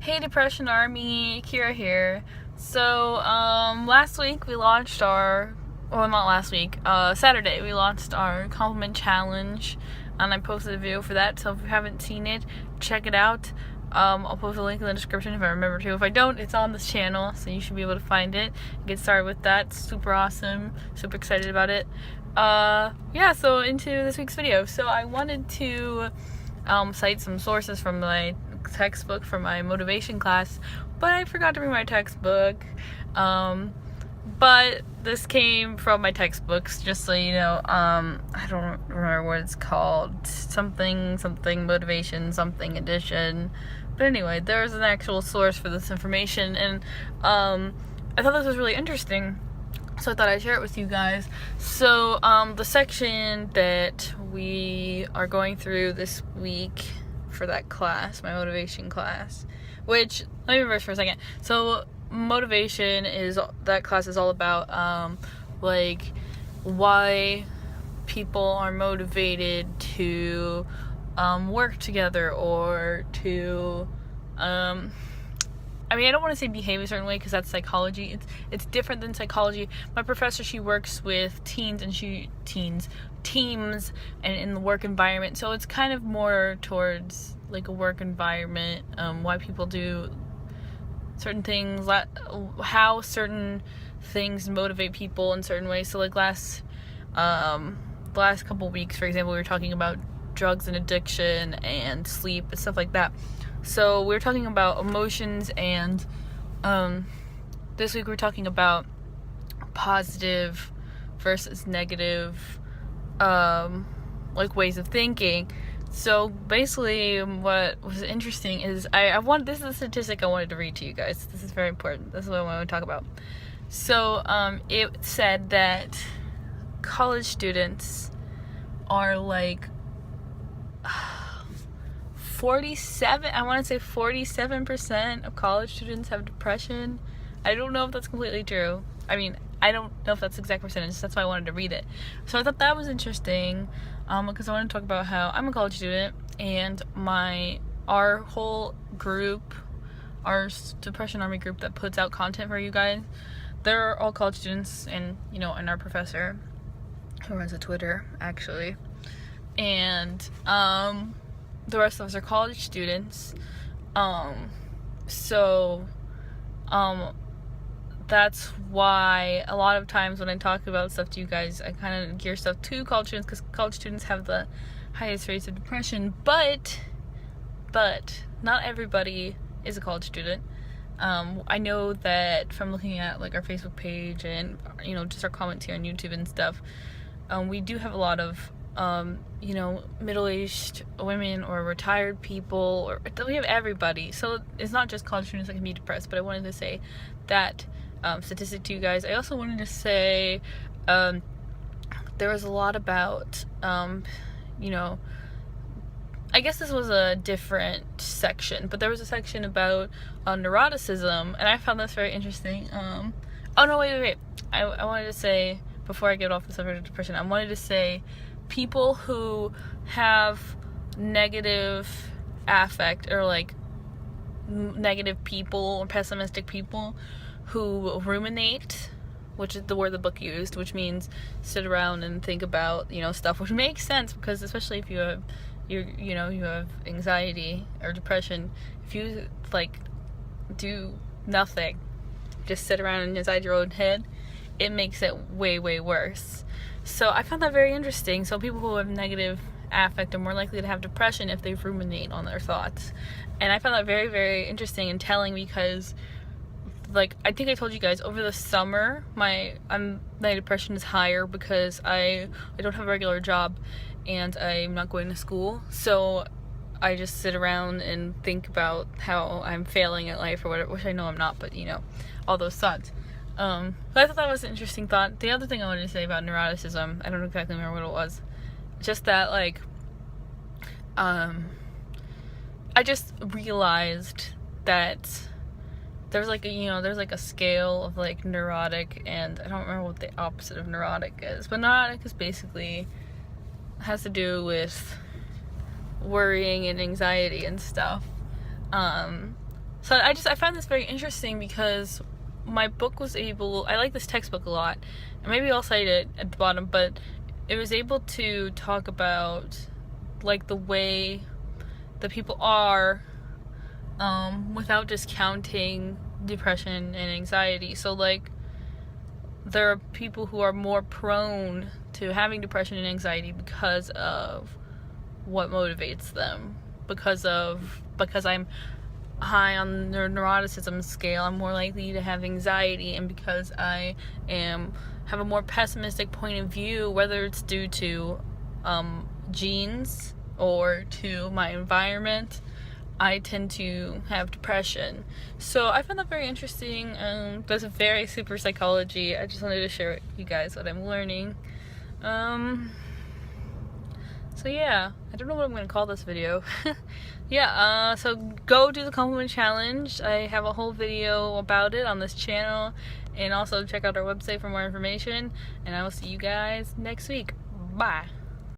Hey Depression Army, Kira here. So, last week we launched well, not last week, Saturday we launched our compliment challenge, and I posted a video for that, so if you haven't seen it, check it out. I'll post a link in the description if I remember to. If I don't, it's on this channel, so you should be able to find it and get started with that. It's super awesome, super excited about it. Yeah, so into this week's video. So I wanted to cite some sources from my textbook for my motivation class, but I forgot to bring my textbook. But this came from my textbooks, just so you know. I don't remember what it's called. Something motivation, something edition. But anyway, there's an actual source for this information, and I thought this was really interesting, so I thought I'd share it with you guys. So, the section that we are going through this week for that class, my motivation class, which, let me reverse for a second. So, motivation that class is all about, like, why people are motivated to, work together, or to, I mean, I don't want to say behave a certain way because that's psychology. It's different than psychology. My professor, she works with teams and in the work environment. So it's kind of more towards like a work environment, why people do certain things, how certain things motivate people in certain ways. So like the last couple weeks, for example, we were talking about drugs and addiction and sleep and stuff like that. So we're talking about emotions, and this week we're talking about positive versus negative, like ways of thinking. So basically, what was interesting is this is a statistic I wanted to read to you guys. This is very important. This is what I want to talk about. So it said that college students are like 47% of college students have depression. I don't know if that's completely true. I mean, I don't know if that's the exact percentage. That's why I wanted to read it. So I thought that was interesting, because I want to talk about how I'm a college student, and our whole group, our Depression Army group that puts out content for you guys, they're all college students, and and our professor, who runs a Twitter actually, and the rest of us are college students. That's why a lot of times when I talk about stuff to you guys, I kind of gear stuff to college students, because college students have the highest rates of depression, but not everybody is a college student. I know that from looking at like our Facebook page and just our comments here on YouTube and stuff, we do have a lot of middle-aged women or retired people, or we have everybody. So it's not just college students that can be depressed, but I wanted to say that statistic to you guys. I also wanted to say there was a lot about I guess this was a different section, but there was a section about neuroticism, and I found this very interesting. Oh no, wait. I wanted to say, before I get off the subject of depression, I wanted to say people who have negative affect, or like negative people or pessimistic people who ruminate, which is the word the book used, which means sit around and think about stuff, which makes sense, because especially if you have you have anxiety or depression, if you like do nothing, just sit around and inside your own head, it makes it way worse. So I found that very interesting. So people who have negative affect are more likely to have depression if they ruminate on their thoughts. And I found that very, very interesting and telling, because like I think I told you guys, over the summer my depression is higher because I don't have a regular job and I'm not going to school. So I just sit around and think about how I'm failing at life or whatever, which I know I'm not, but all those thoughts. But I thought that was an interesting thought. The other thing I wanted to say about neuroticism, I don't exactly remember what it was, just that like I just realized that there's like a scale of like neurotic, and I don't remember what the opposite of neurotic is, but neurotic is basically has to do with worrying and anxiety and stuff. So I found this very interesting because my book was able, I like this textbook a lot, and maybe I'll cite it at the bottom, but it was able to talk about like the way that people are without discounting depression and anxiety. So like there are people who are more prone to having depression and anxiety because of what motivates them, because I'm high on the neuroticism scale, I'm more likely to have anxiety, and because I have a more pessimistic point of view, whether it's due to genes or to my environment, I tend to have depression. So I found that very interesting. That's a very super psychology. I just wanted to share with you guys what I'm learning. So yeah, I don't know what I'm gonna call this video. Yeah, so go do the compliment challenge. I have a whole video about it on this channel, and also check out our website for more information, and I will see you guys next week. Bye.